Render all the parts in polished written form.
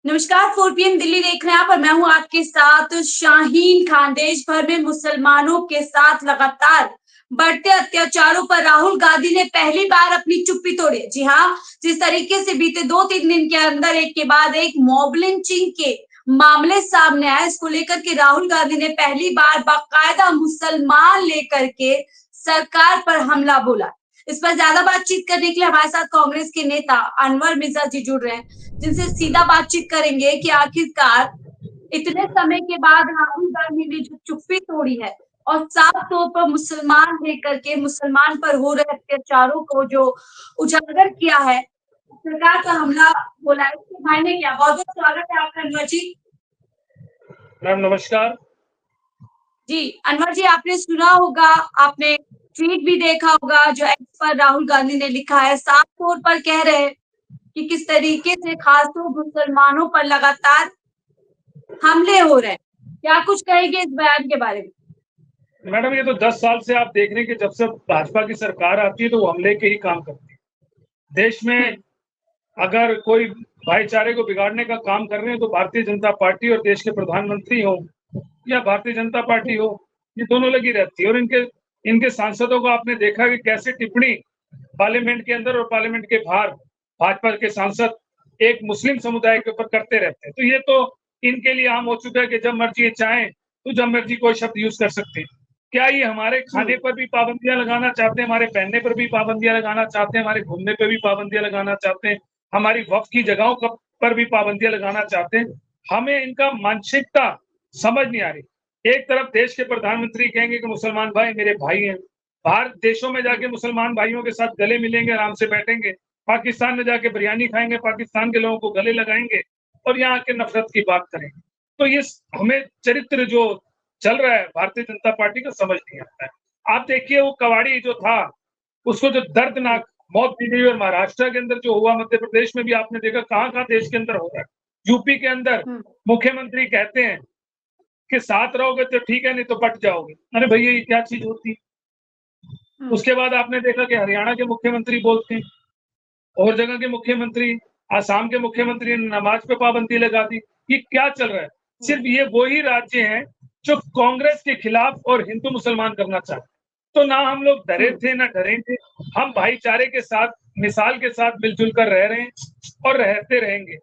नमस्कार, 4 PM दिल्ली देख रहे हैं आप और मैं हूँ आपके साथ शाहीन खान। देश भर में मुसलमानों के साथ लगातार बढ़ते अत्याचारों पर राहुल गांधी ने पहली बार अपनी चुप्पी तोड़ी। जी हाँ, जिस तरीके से बीते 2-3 दिन के अंदर एक के बाद एक मॉब लिंचिंग के मामले सामने आए, इसको लेकर के राहुल गांधी ने पहली बार बाकायदा मुसलमान लेकर के सरकार पर हमला बोला। इस पर ज्यादा बातचीत करने के लिए हमारे साथ कांग्रेस के नेता अनवर मिर्जा जी जुड़ रहे हैं, जिनसे सीधा बातचीत करेंगे कि आखिरकार इतने समय के बाद राहुल गांधी ने जो चुप्पी तोड़ी है और साफ तौर पर मुसलमान लेकर के मुसलमान पर हो रहे अत्याचारों को जो उजागर किया है, सरकार का हमला बोला है, इसके मायने क्या? बहुत बहुत स्वागत है आपका अनवर जी। मैम नमस्कार। जी अनवर जी, आपने सुना होगा, आपने ट्वीट भी देखा होगा जो एक्स पर राहुल गांधी ने लिखा है, साफ तौर पर कह रहे हैं कि किस तरीके से खासतौर मुसलमानों पर लगातार हमले हो रहे हैं। क्या कुछ कहेंगे इस बयान के बारे में? मैडम ये तो 10 साल से आप देख रहे हैं कि जब से भाजपा की सरकार आती है तो वो हमले के ही काम करती है। देश में अगर कोई भाईचारे को बिगाड़ने का काम कर रहे हैं तो भारतीय जनता पार्टी और देश के प्रधानमंत्री हो या भारतीय जनता पार्टी हो, ये दोनों लगी रहती है। और इनके सांसदों को आपने देखा कि कैसे टिप्पणी पार्लियामेंट के अंदर और पार्लियामेंट के बाहर भाजपा के सांसद एक मुस्लिम समुदाय के ऊपर करते रहते हैं। तो ये तो इनके लिए आम हो चुका है कि जब मर्जी ये चाहें तो जब मर्जी कोई शब्द यूज कर सकते हैं। क्या ये हमारे खाने पर भी पाबंदियां लगाना चाहते हैं, हमारे पहनने पर भी पाबंदियां लगाना चाहते हैं, हमारे घूमने पर भी पाबंदियां लगाना चाहते हैं, हमारी वक्त की जगहों पर भी पाबंदियां लगाना चाहते हैं? हमें इनका मानसिकता समझ नहीं आ रही। एक तरफ देश के प्रधानमंत्री कहेंगे कि मुसलमान भाई मेरे भाई हैं, बाहर देशों में जाके मुसलमान भाइयों के साथ गले मिलेंगे, आराम से बैठेंगे, पाकिस्तान में जाके बिरयानी खाएंगे, पाकिस्तान के लोगों को गले लगाएंगे और यहाँ के नफरत की बात करेंगे। तो ये हमें चरित्र जो चल रहा है भारतीय जनता पार्टी का समझ नहीं आता है। आप देखिए वो कवाड़ी जो था, उसको जो दर्दनाक मौत दी गई, और महाराष्ट्र के अंदर जो हुआ, मध्य प्रदेश में भी आपने देखा, कहाँ देश के अंदर हो रहा है। यूपी के अंदर मुख्यमंत्री कहते हैं कि साथ रहोगे तो ठीक है, नहीं तो बट जाओगे। अरे भैया ये क्या चीज होती है? उसके बाद आपने देखा कि हरियाणा के मुख्यमंत्री बोलते हैं, और जगह के मुख्यमंत्री, आसाम के मुख्यमंत्री ने नमाज पे पाबंदी लगा दी। ये क्या चल रहा है? सिर्फ ये वही राज्य हैं जो कांग्रेस के खिलाफ और हिंदू मुसलमान करना चाहते। तो ना हम लोग डरे थे ना डरेंगे, हम भाईचारे के साथ, मिसाल के साथ मिलजुल कर रह रहे हैं और रहते रहेंगे।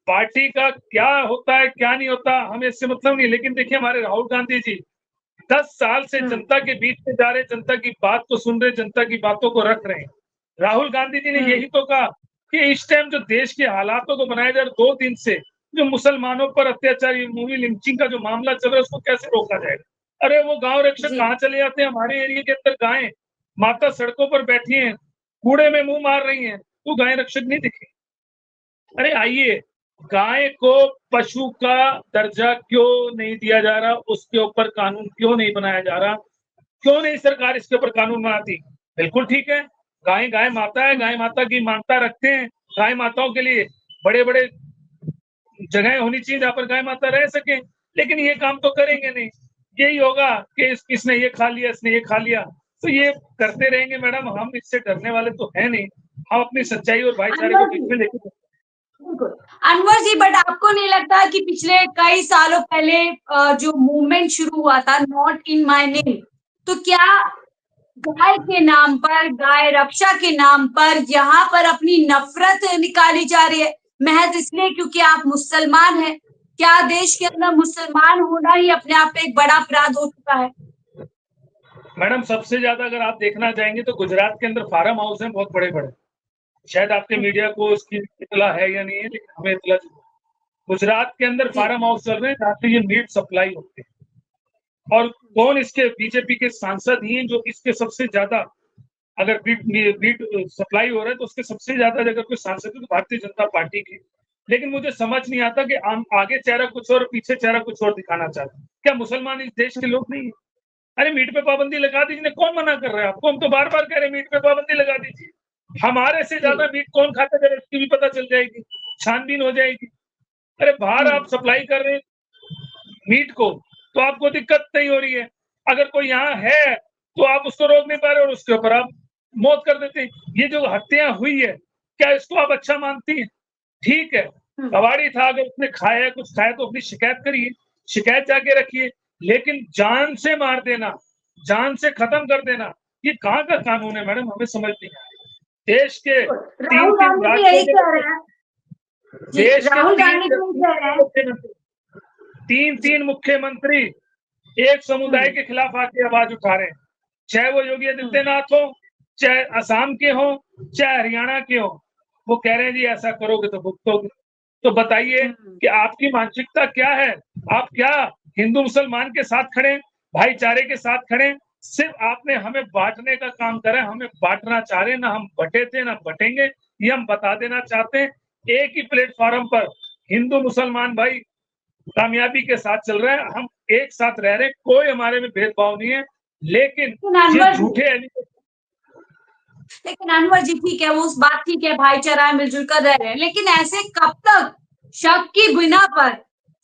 पार्टी का क्या होता है क्या नहीं होता हमें इससे मतलब नहीं। लेकिन देखिए हमारे राहुल गांधी जी 10 साल से जनता के बीच में जा रहे, जनता की बात को सुन रहे, जनता की बातों को रख रहे हैं। राहुल गांधी जी ने यही तो कहा कि इस टाइम जो देश के हालातों को बनाया जा रहा है, 2 दिन से जो मुसलमानों पर अत्याचार, मूवी लिंचिंग का जो मामला चल रहा है, उसको कैसे रोका जाएगा? अरे वो गांव रक्षक कहाँ चले जाते हैं? हमारे एरिया के अंदर गायें माता सड़कों पर बैठी हैं, कूड़े में मुंह मार रही हैं, तो गाय रक्षक नहीं दिखे? अरे आइए, गाय को पशु का दर्जा क्यों नहीं दिया जा रहा? उसके ऊपर कानून क्यों नहीं बनाया जा रहा? क्यों नहीं सरकार इसके ऊपर कानून बनाती? बिल्कुल ठीक है, गाय माता है, गाय माता की मानता रखते हैं, गाय माताओं के लिए बड़े-बड़े जगह होनी चाहिए जहाँ पर गाय माता रह सके, लेकिन ये काम तो करेंगे नहीं। यही होगा कि इसने ये खा लिया, इसने ये खा लिया, तो ये करते रहेंगे। मैडम हम इससे डरने वाले तो है नहीं, हम अपनी सच्चाई और भाईचारे को बीच में लेके बिल्कुल। अनवर जी, बट आपको नहीं लगता कि पिछले कई सालों पहले जो मूवमेंट शुरू हुआ था नॉट इन माय नेम, तो क्या गाय के नाम पर, गाय रक्षा के नाम पर यहाँ पर अपनी नफरत निकाली जा रही है, महज इसलिए क्योंकि आप मुसलमान हैं? क्या देश के अंदर मुसलमान होना ही अपने आप में एक बड़ा अपराध हो चुका है? मैडम सबसे ज्यादा अगर आप देखना चाहेंगे तो गुजरात के अंदर फार्म हाउस हैं बहुत बड़े-बड़े। शायद आपके मीडिया को इसकी इत्तला है या नहीं है, लेकिन हमें इत्तला गुजरात के अंदर फार्म हाउस चल रहे हैं जहाँ से ये मीट सप्लाई होते हैं। और कौन इसके बीजेपी के सांसद ही हैं जो इसके सबसे ज्यादा, अगर मीट सप्लाई हो रहा है तो उसके सबसे ज्यादा अगर कोई सांसद है तो भारतीय जनता पार्टी की। लेकिन मुझे समझ नहीं आता कि आगे चेहरा कुछ और पीछे चेहरा कुछ और दिखाना चाहते हैं। क्या मुसलमान इस देश के लोग नहीं है? अरे मीट पे पाबंदी लगा दीजिए, कौन मना कर रहा है आपको? हम तो बार बार कह रहे हैं मीट पे पाबंदी लगा दीजिए। हमारे से ज्यादा मीट कौन खाता है इसकी भी पता चल जाएगी, छानबीन हो जाएगी। अरे बाहर आप सप्लाई कर रहे हैं मीट को तो आपको दिक्कत नहीं हो रही है, अगर कोई यहाँ है तो आप उसको रोक नहीं पा रहे और उसके ऊपर आप मौत कर देते हैं। ये जो हत्या हुई है क्या इसको आप अच्छा मानती हैं? ठीक है, कबाड़ी था, अगर उसने खाया कुछ खाया तो अपनी शिकायत करिए, शिकायत जाके रखिए, लेकिन जान से मार देना, जान से खत्म कर देना, ये कहाँ का कानून है मैडम? हमें समझ नहीं आ रही। देश के तीन राहुल तीन गांधी भी राज्यों यही कह के, रहे हैं जी, देश के राहुल तीन गांधी भी यही कह रहे हैं मुख्यमंत्री, तीन मुख्यमंत्री एक समुदाय के खिलाफ आके आवाज उठा रहे हैं, चाहे वो योगी आदित्यनाथ हो, चाहे असम के हो, चाहे हरियाणा के हो, वो कह रहे हैं जी ऐसा करोगे तो भुगतोगे। तो बताइए कि आपकी मानसिकता क्या है? आप क्या हिंदू मुसलमान के साथ खड़े, भाईचारे के साथ खड़े? सिर्फ आपने हमें बांटने का काम करा, हमें बांटना चाह रहे, ना हम बटे थे ना बटेंगे, ये हम बता देना चाहते हैं। एक ही प्लेटफॉर्म पर हिंदू मुसलमान भाई कामयाबी के साथ चल रहे हैं, हम एक साथ रह रहे हैं, कोई हमारे में भेदभाव नहीं है, लेकिन ये झूठे लेकिन अनवर जी ठीक है, वो उस बात ठीक है, भाईचारा मिलजुल कर रह रहे हैं, लेकिन ऐसे कब तक शक की बिना पर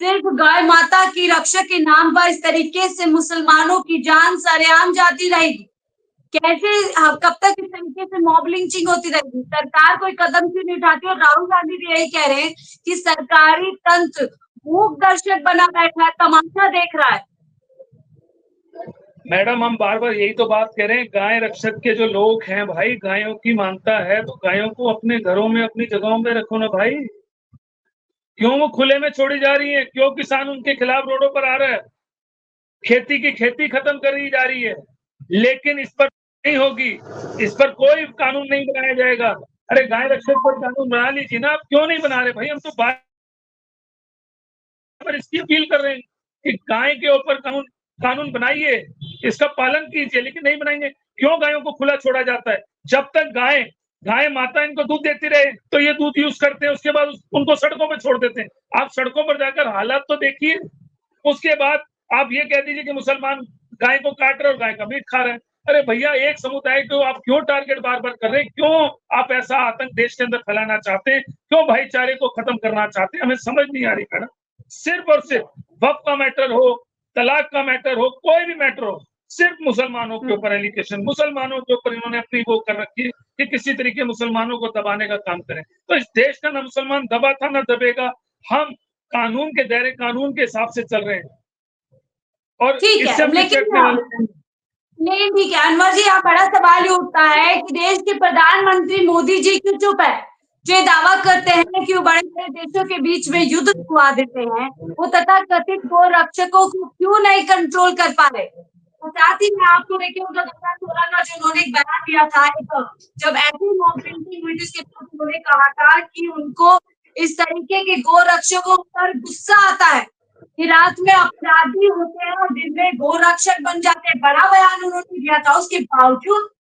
सिर्फ गाय माता की रक्षा के नाम पर इस तरीके से मुसलमानों की जान सरेआम जाती रहेगी? कैसे कब तक इस तरीके से मॉब लिंचिंग होती रहेगी? सरकार कोई कदम क्यों नहीं उठाती? और राहुल गांधी भी यही कह रहे हैं कि सरकारी तंत्र मूक दर्शक बना बैठा है, तमाशा देख रहा है। मैडम हम बार बार यही तो बात कह रहे हैं, गाय रक्षक के जो लोग हैं भाई, गायों की मानता है तो गायों को अपने घरों में अपनी जगहों में रखो ना भाई। क्यों वो खुले में छोड़ी जा रही है? क्यों किसान उनके खिलाफ रोडों पर आ रहा है? खेती की खेती खत्म कर दी जा रही है, लेकिन इस पर नहीं होगी, इस पर कोई कानून नहीं बनाया जाएगा। अरे गाय रक्षक पर कानून बना लीजिए ना, आप क्यों नहीं बना रहे भाई? हम तो बार बार इसकी अपील कर रहे हैं कि गाय के ऊपर कानून बनाइए, इसका पालन कीजिए, लेकिन नहीं बनाएंगे। क्यों गायों को खुला छोड़ा जाता है? जब तक गाय माता इनको दूध देती रहे तो ये दूध यूज करते हैं, उसके बाद उनको सड़कों पर छोड़ देते हैं। आप सड़कों पर जाकर हालात तो देखिए, उसके बाद आप ये कह दीजिए कि मुसलमान गाय को काट रहे और गाय का मीट खा रहे हैं। अरे भैया, एक समुदाय को आप क्यों टारगेट बार बार कर रहे हैं? क्यों आप ऐसा आतंक देश के अंदर फैलाना चाहते हैं? क्यों भाईचारे को खत्म करना चाहते हैं? हमें समझ नहीं आ रही मैडम। सिर्फ और सिर्फ वक्फ का मैटर हो, तलाक का मैटर हो, कोई भी मैटर हो, सिर्फ मुसलमानों के ऊपर एलिगेशन, मुसलमानों के ऊपर इन्होंने अपनी वो कर रखी है कि किसी तरीके मुसलमानों को दबाने का काम करें। तो इस देश का ना मुसलमान दबा था ना दबेगा, हम कानून के दायरे कानून के हिसाब से चल रहे हैं और ठीक इससे है, हम लेकिन पिछड़ने वाले नहीं। नहीं ठीक है अनवर जी, यहाँ बड़ा सवाल ये उठता है कि देश के प्रधानमंत्री मोदी जी क्यों चुप है? जो दावा करते हैं कि वो बड़े बड़े देशों के बीच में युद्ध छुआ देते हैं, वो तथाकथित गो रक्षकों को क्यों नहीं कंट्रोल कर पा रहे? और साथ ही मैं आपको देखिए 2016 का जो उन्होंने एक बयान दिया था, जब ऐसी मॉब लिंचिंग हुई जिसके बाद उन्होंने कहा था कि उनको इस तरीके के गो रक्षकों पर गुस्सा आता है कि रात में अपराधी होते हैं और दिन में गो रक्षक बन जाते हैं। बड़ा बयान उन्होंने दिया था, उसके बावजूद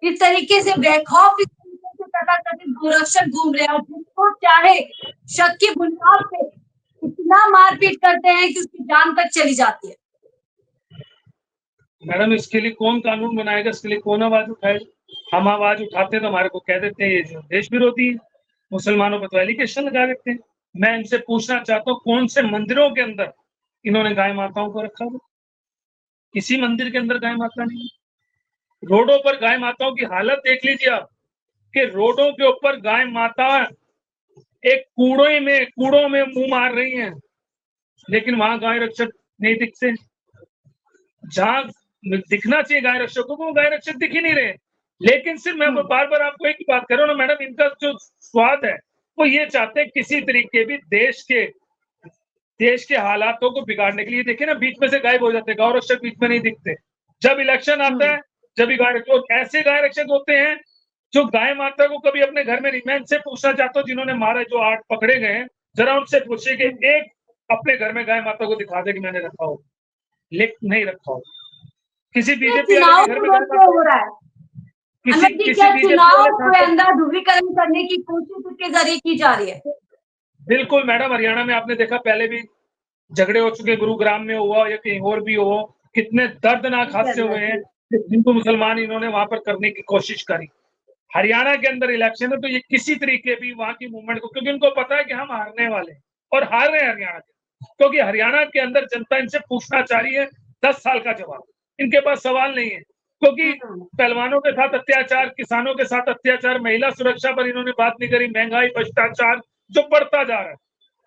इस तरीके से बेखौफ इस तरीके से तथाकथित गोरक्षक घूम रहे हैं और जिसको चाहे शक की बुनियाद पे इतना मारपीट करते हैं कि उसकी जान तक चली जाती है। मैडम, इसके लिए कौन कानून बनाएगा? इसके लिए कौन आवाज उठाएगा? हम आवाज उठाते हैं तो हमारे को कह देते हैं ये जो देश विरोधी है, मुसलमानों पर तो एलिगेशन लगा देते हैं। मैं इनसे पूछना चाहता हूँ, कौन से मंदिरों के अंदर इन्होंने गाय माताओं को रखा है? किसी मंदिर के अंदर गाय माता नहीं है। रोडों पर गाय माताओं की हालत देख लीजिए आप, कि रोडों के ऊपर गाय माता एक कूड़ों में मुंह मार रही हैं, लेकिन वहां गाय रक्षक नहीं दिखते। जहां दिखना चाहिए गाय रक्षकों को, गाय रक्षक दिख ही नहीं रहे। लेकिन सिर्फ मैं बार बार आपको एक ही बात कर रहा हूँ ना मैडम, इनका जो स्वाद है वो ये चाहते हैं किसी तरीके भी देश के हालातों को बिगाड़ने के लिए। देखिए ना, बीच में से गायब हो जाते हैं, गौ रक्षक बीच में नहीं दिखते। जब इलेक्शन आता है जब गाय रक्षक, ऐसे गाय रक्षक होते हैं जो गाय माता को कभी अपने घर में नहीं। मैं इनसे पूछना चाहता हूँ, जिन्होंने मारा, जो 8 पकड़े गए हैं, जरा उनसे पूछिए कि एक अपने घर में गाय माता को दिखा दे कि मैंने रखा हो, लेकिन नहीं रखा हो। किसी बीजेपी वाले चुनाव के घर में को गाय हो रहा है किसी क्या बीजेपी चुनाव वाले के अंदर ध्रुवीकरण करने की कोशिश उसके जरिए की जा रही है? बिल्कुल मैडम, हरियाणा में आपने देखा पहले भी झगड़े हो चुके, गुरुग्राम में हुआ या कहीं और भी हो, कितने दर्दनाक हादसे हुए हैं। हिंदू मुसलमान इन्होंने वहां पर करने की कोशिश करी। हरियाणा के अंदर इलेक्शन है तो ये किसी तरीके भी वहां की मूवमेंट को, क्योंकि उनको पता है कि हम हारने वाले हैं और हार रहे हैं हरियाणा के, क्योंकि हरियाणा के अंदर जनता इनसे पूछना चाह रही है 10 साल का जवाब। इनके पास सवाल नहीं है, क्योंकि पहलवानों के साथ अत्याचार, किसानों के साथ अत्याचार, महिला सुरक्षा पर इन्होंने बात नहीं करी, महंगाई, भ्रष्टाचार जो बढ़ता जा रहा है,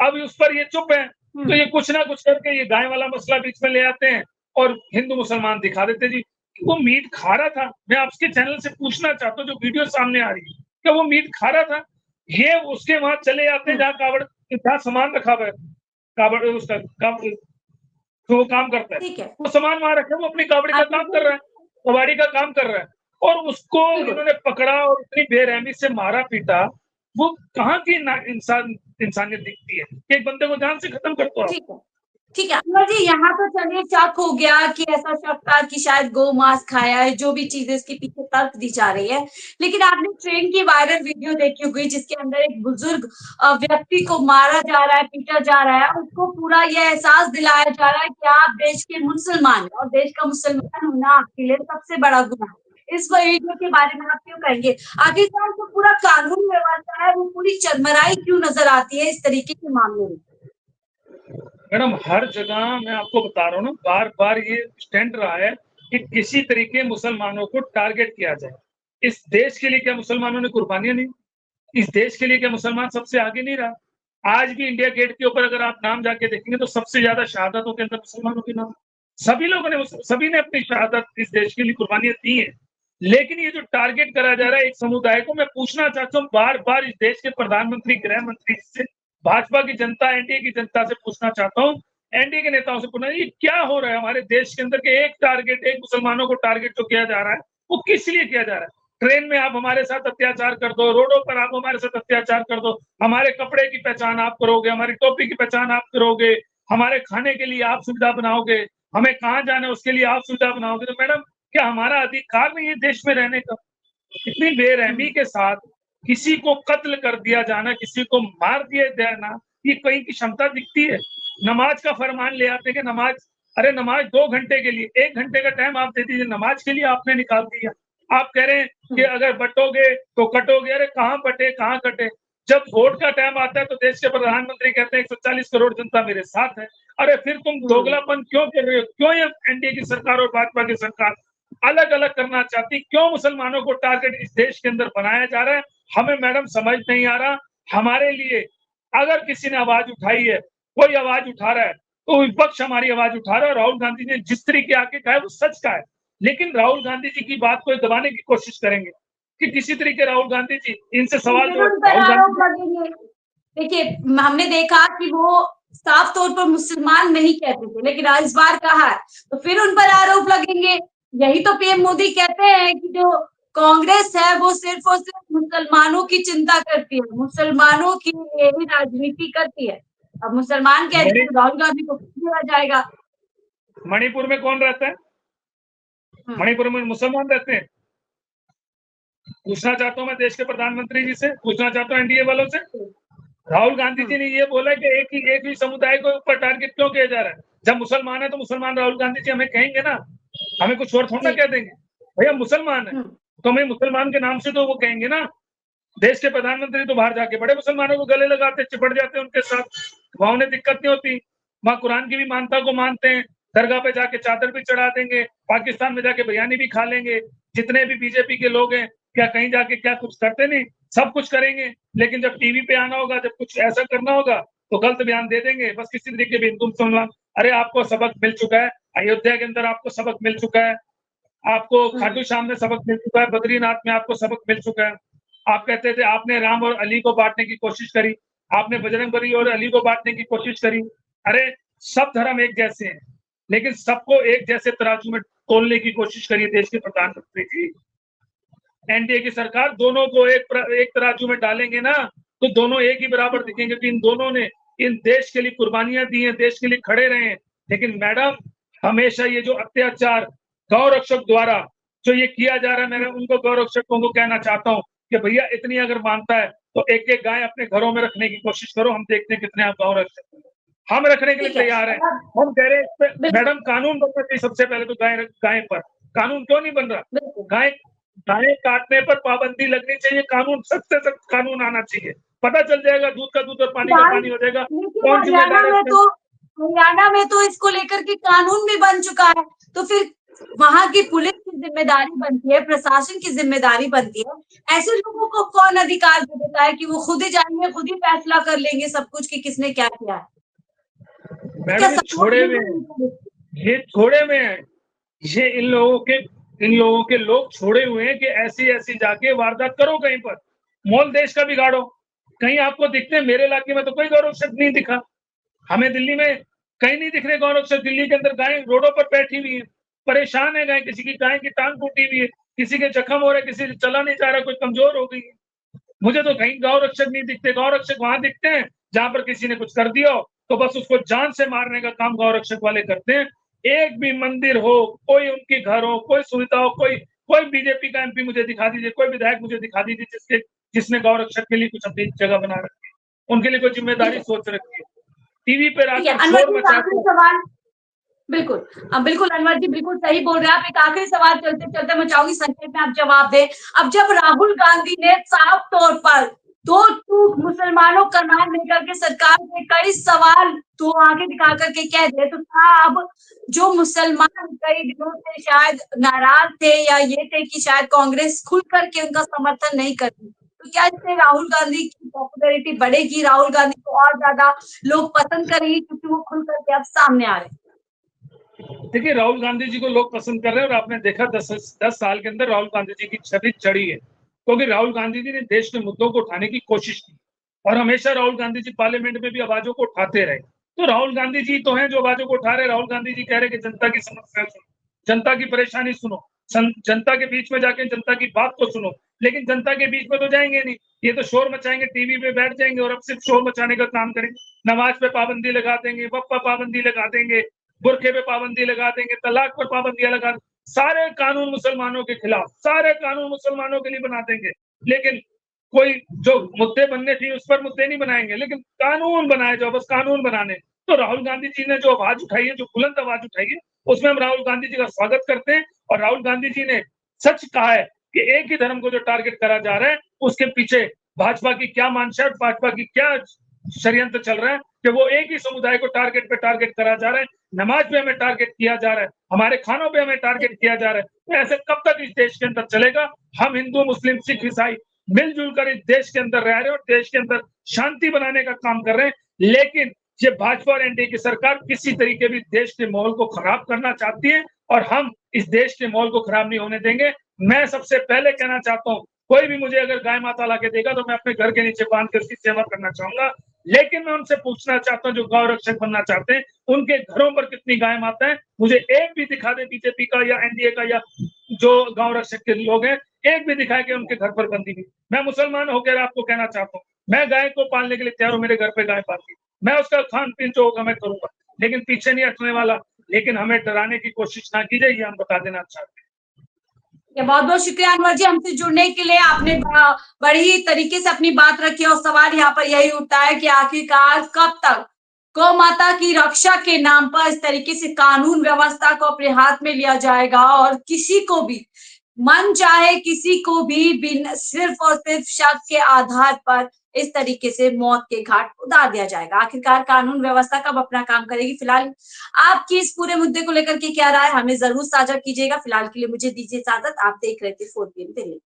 अब उस पर ये चुप है, तो ये कुछ ना कुछ करके ये गाय वाला मसला बीच में ले आते हैं और हिंदू मुसलमान दिखा देते जी कि वो मीट खा रहा था। मैं आपके चैनल से पूछना चाहता हूँ, जो वीडियो सामने आ रही है, क्या वो मीट खा रहा था? ये उसके वहां चले जाते हैं जहाँ सामान रखा हुआ है, कावड़ उसका तो वो काम करता है, ठीक है, वो सामान वहां रखे, वो अपनी कावड़ी का काम कर रहा है, कबाड़ी का काम कर रहा है, और उसको इन्होंने पकड़ा और इतनी बेरहमी से मारा पीटा। वो कहाँ की इंसानियत दिखती है कि एक बंदे को जान से खत्म कर दो आप। ठीक है, ठीक है। अनवर जी, यहाँ तो चलिए शक हो गया कि ऐसा शक था कि शायद गौ मांस खाया है, जो भी चीजें इसके पीछे तर्क दी जा रही है। लेकिन आपने ट्रेन की वायरल वीडियो देखी होगी जिसके अंदर एक बुजुर्ग व्यक्ति को मारा जा रहा है, पीटा जा रहा है, उसको पूरा ये एहसास दिलाया जा रहा है कि आप देश के मुसलमान हैं और देश का मुसलमान होना आपके लिए सबसे बड़ा गुनाह है। इस वीडियो के बारे में आप क्यों कहेंगे? आखिरकार जो पूरा कानून व्यवस्था है वो पूरी चरमराई क्यों नजर आती है इस तरीके के मामले में? मैडम, हर जगह मैं आपको बता रहा हूँ ना, बार बार ये स्टैंड रहा है कि किसी तरीके मुसलमानों को टारगेट किया जाए। इस देश के लिए क्या मुसलमानों ने कुर्बानियां नहीं? इस देश के लिए क्या मुसलमान सबसे आगे नहीं रहा? आज भी इंडिया गेट के ऊपर अगर आप नाम जाके देखेंगे तो सबसे ज्यादा शहादतों के अंदर मुसलमानों के नाम। सभी ने अपनी शहादत इस देश के लिए कुर्बानियां दी है। लेकिन ये जो टारगेट करा जा रहा है एक समुदाय को, मैं पूछना चाहता हूँ बार बार इस देश के प्रधानमंत्री, गृह मंत्री से, भाजपा की जनता, एनडीए की जनता से पूछना चाहता हूँ, एनडीए के नेताओं से पूछना, ये क्या हो रहा है हमारे देश के अंदर के एक मुसलमानों को टारगेट जो किया जा रहा है वो किस लिए किया जा रहा है? ट्रेन में आप हमारे साथ अत्याचार कर दो, रोडों पर आप हमारे साथ अत्याचार कर दो, हमारे कपड़े की पहचान आप करोगे, हमारी टोपी की पहचान आप करोगे, हमारे खाने के लिए आप सुविधा बनाओगे, हमें कहाँ जाना है उसके लिए आप सुविधा बनाओगे। तो मैडम, क्या हमारा अधिकार नहीं है देश में रहने का? इतनी बेरहमी के साथ किसी को कत्ल कर दिया जाना, किसी को मार दिया जाना, ये कहीं की क्षमता दिखती है? नमाज का फरमान ले आते कि नमाज, अरे नमाज 2 घंटे के लिए, 1 घंटे का टाइम आप दे दीजिए, नमाज के लिए आपने निकाल दिया। आप कह रहे हैं कि अगर बटोगे तो कटोगे। अरे कहाँ बटे, कहाँ कटे? जब वोट का टाइम आता है तो देश के प्रधानमंत्री कहते हैं 140 करोड़ जनता मेरे साथ है। अरे फिर तुम दोगलापन क्यों कर रहे हो? क्यों ये एनडीए की सरकार और भाजपा की सरकार अलग अलग करना चाहती? क्यों मुसलमानों को टारगेट इस देश के अंदर बनाया जा रहा है? हमें मैडम समझ नहीं आ रहा। हमारे लिए अगर किसी ने आवाज उठाई है, कोई आवाज उठा रहा है, तो विपक्ष हमारी आवाज उठा रहा है। राहुल गांधी ने जिस तरीके आके कहा है वो सच का है, लेकिन राहुल गांधी जी की बात को दबाने की कोशिश करेंगे कि किसी तरीके राहुल गांधी जी इनसे सवाल जो राहुल गांधी। देखिए, हमने देखा कि वो साफ तौर पर मुसलमान नहीं कहते थे, लेकिन इस बार कहा है तो फिर उन पर आरोप लगेंगे। यही तो पीएम मोदी कहते हैं कि जो कांग्रेस है वो सिर्फ और सिर्फ मुसलमानों की चिंता करती है, मुसलमानों की यही राजनीति करती है। अब मुसलमान कह दिए तो राहुल गांधी को दिया जाएगा। मणिपुर में कौन रहता है? मणिपुर में मुसलमान रहते हैं। पूछना चाहता हूं मैं देश के प्रधानमंत्री जी से, पूछना चाहता हूं एनडीए वालों से, राहुल गांधी जी ने ये बोला कि एक ही समुदाय को ऊपर टारगेट क्यों किया जा रहा है? जब मुसलमान है तो मुसलमान राहुल गांधी जी हमें कहेंगे ना, हमें कुछ और थोड़ा कह देंगे। भैया मुसलमान है तो हमें मुसलमान के नाम से तो वो कहेंगे ना। देश के प्रधानमंत्री तो बाहर जाके बड़े मुसलमानों को गले लगाते, चिपट जाते हैं उनके साथ, वहां उन्हें दिक्कत नहीं होती। वहां कुरान की भी मानता को मानते हैं, दरगाह पे जाके चादर भी चढ़ा देंगे, पाकिस्तान में जाके बिरयानी भी खा लेंगे। जितने भी बीजेपी के लोग हैं, क्या कहीं जाके क्या कुछ करते नहीं? सब कुछ करेंगे, लेकिन जब टीवी पे आना होगा, जब कुछ ऐसा करना होगा तो गलत बयान दे देंगे। बस किसी तरीके भी हिंदू मुसलमान, अरे आपको सबक मिल चुका है, अयोध्या के अंदर आपको सबक मिल चुका है, आपको खाटू श्याम में सबक मिल चुका है, बद्रीनाथ में आपको सबक मिल चुका है। आप कहते थे आपने राम और अली को बांटने की कोशिश करी, आपने बजरंगबली और अली को बांटने की कोशिश करी। अरे सब धर्म एक जैसे हैं, लेकिन सबको एक जैसे तराजू में तोलने की कोशिश करी देश के प्रधानमंत्री जी। एनडीए की सरकार दोनों को एक तराजू में डालेंगे ना तो दोनों एक ही बराबर दिखेंगे कि इन दोनों ने इन देश के लिए कुर्बानियां दी हैं, देश के लिए खड़े रहे हैं। लेकिन मैडम, हमेशा ये जो अत्याचार गौ रक्षक द्वारा जो ये किया जा रहा है, मैं उनको गौ रक्षकों को कहना चाहता हूँ कि भैया इतनी अगर मानता है तो एक एक गाय अपने घरों में रखने की कोशिश करो, हम देखते हैं कितने आप गौ रक्षक हैं। हम रखने के लिए तैयार हैं। हम कह रहे हैं मैडम कानून बनना चाहिए सबसे पहले तो गाय पर। कानून क्यों नहीं बन रहा? गाय काटने पर पाबंदी लगनी चाहिए, कानून सख्त से सख्त कानून आना चाहिए। पता चल जाएगा दूध का दूध और पानी का पानी हो जाएगा। कौन जिम्मेदार है? हरियाणा में तो इसको लेकर के कानून भी बन चुका है, तो फिर वहां की पुलिस की जिम्मेदारी बनती है, प्रशासन की जिम्मेदारी बनती है। ऐसे लोगों को कौन अधिकार दे देता है कि वो खुद ही जाएंगे, खुद ही फैसला कर लेंगे सब कुछ कि किसने क्या किया है? क्या मैडम ये सपोर्ट छोड़े हुए मिलेगा हैं, इनको? ये छोड़े हुए हैं, ये इन लोगों के लोग छोड़े हुए हैं कि ऐसी ऐसी जाके वारदात करो कहीं पर, मॉल देश का बिगाड़ो। कहीं आपको दिखते हैं? मेरे इलाके में तो कोई गौ रक्षक नहीं दिखा। हमें दिल्ली में कहीं नहीं दिख रहे गौ रक्षक। दिल्ली के अंदर गाय रोडों पर बैठी हुई है, परेशान है गाय, किसी की गाय की टांग टूटी हुई है, किसी के जख्म हो रहे, किसी से चला नहीं जा रहा, कोई कमजोर हो गई है। मुझे तो कहीं गौ रक्षक नहीं दिखते। गौ रक्षक वहां दिखते हैं जहां पर किसी ने कुछ कर दिया हो, तो बस उसको जान से मारने का काम गौ रक्षक वाले करते हैं। एक भी मंदिर हो, कोई उनके घर हो, कोई सुविधा हो, कोई कोई बीजेपी का एमपी मुझे दिखा दीजिए, कोई विधायक मुझे दिखा दीजिए जिसने गौ रक्षक के लिए कुछ अपनी जगह बना रखी है, उनके लिए कोई ठीक जिम्मेदारी है, सोच रखी है। टीवी पे ठीक है आकर अनवर शोर जी, एक मचाते आखिरी हैं। सवाल। बिल्कुल, बिल्कुल अनवर जी बिल्कुल सही बोल रहे हैं आप। एक आखिरी सवाल चलते चलते मैं चाहूंगी संक्षेप में आप जवाब दें। अब जब राहुल गांधी ने साफ तौर पर दो टूक मुसलमानों का नाम लेकर के सरकार पे कई सवाल तो आगे दिखा करके कह दिए, तो क्या अब जो मुसलमान कई दिनों से शायद नाराज थे या ये थे कि शायद कांग्रेस खुल करके उनका समर्थन नहीं करती, तो क्या इससे राहुल गांधी की पॉपुलैरिटी बढ़ेगी, राहुल गांधी को और ज्यादा लोग पसंद करेंगे क्योंकि वो खुल करके अब सामने आ रहे हैं? देखिए, राहुल गांधी जी को लोग पसंद कर रहे हैं और आपने देखा 10 साल के अंदर राहुल गांधी जी की छवि चढ़ी है, क्योंकि राहुल गांधी जी ने देश के मुद्दों को उठाने की कोशिश की और हमेशा राहुल गांधी जी पार्लियामेंट में भी आवाजों को उठाते रहे। तो राहुल गांधी जी तो हैं जो आवाजों को उठा रहे। राहुल गांधी जी कह रहे कि जनता की समस्या सुनो, जनता की परेशानी सुनो, जनता के बीच में जाके जनता की बात को सुनो। लेकिन जनता के बीच में तो जाएंगे नहीं, ये तो शोर मचाएंगे, टीवी पे बैठ जाएंगे और अब सिर्फ शोर मचाने का काम करेंगे। नमाज पे पाबंदी लगा देंगे, वक्फ पर पाबंदी लगा देंगे, बुरखे पे पाबंदी लगा देंगे, तलाक पर पाबंदियां लगा देंगे। सारे कानून मुसलमानों के खिलाफ, सारे कानून मुसलमानों के लिए बना देंगे। लेकिन कोई जो मुद्दे बनने थी उस पर मुद्दे नहीं बनाएंगे, लेकिन कानून बनाए जाओ, बस कानून बनाने। तो राहुल गांधी जी ने जो आवाज उठाई है, जो बुलंद आवाज उठाई है, उसमें हम राहुल गांधी जी का स्वागत करते हैं। और राहुल गांधी जी ने सच कहा है कि एक ही धर्म को जो टारगेट करा जा रहा है, उसके पीछे भाजपा की क्या मंशा है, भाजपा की क्या षड्यंत्र चल रहा है कि वो एक ही समुदाय को टारगेट पे टारगेट करा जा रहा है। नमाज पे हमें टारगेट किया जा रहा है, हमारे खानों पे हमें टारगेट किया जा रहा है। तो ऐसे कब तक इस देश के अंदर चलेगा? हम हिंदू, मुस्लिम, सिख, ईसाई मिलजुल कर इस देश के अंदर रह रहे हैं और देश के अंदर शांति बनाने का काम कर रहे हैं। लेकिन ये भाजपा और एनडीए की सरकार किसी तरीके भी देश के माहौल को खराब करना चाहती है और हम इस देश के माहौल को खराब नहीं होने देंगे। मैं सबसे पहले कहना चाहता हूँ, कोई भी मुझे अगर गाय माता लाके देगा तो मैं अपने घर के नीचे बांध कर उसकी सेवा करना चाहूंगा। लेकिन मैं उनसे पूछना चाहता हूँ, जो गौ रक्षक बनना चाहते हैं, उनके घरों पर कितनी गाय माता है, मुझे एक भी दिखा दे बीजेपी का या एनडीए का या जो गौ रक्षक के लोग हैं, एक भी दिखाए कि उनके घर पर बंदी हुई। मैं मुसलमान होकर आपको कहना चाहता हूँ, मैं गाय को पालने के लिए तैयार हूँ, मेरे घर पे गाय पालती, मैं उसका खान पीन जो होगा मैं करूंगा, लेकिन पीछे नहीं हटने वाला। लेकिन हमें डराने की कोशिश ना की जाए, ये हम बता देना चाहते हैं। बहुत बहुत शुक्रिया अनवर जी हमसे जुड़ने के लिए। आपने बड़ी तरीके से अपनी बात रखी और सवाल यहाँ पर यही उठता है कि आखिरकार कब तक गौ माता की रक्षा के नाम पर इस तरीके से कानून व्यवस्था को अपने हाथ में लिया जाएगा और किसी को भी मन चाहे किसी को भी बिन सिर्फ और सिर्फ शक के आधार पर इस तरीके से मौत के घाट उतार दिया जाएगा। आखिरकार कानून व्यवस्था कब अपना काम करेगी? फिलहाल आपकी इस पूरे मुद्दे को लेकर के क्या राय हमें जरूर साझा कीजिएगा। फिलहाल के लिए मुझे दीजिए इजाजत। आप देख रहे थे 4PM दिल्ली।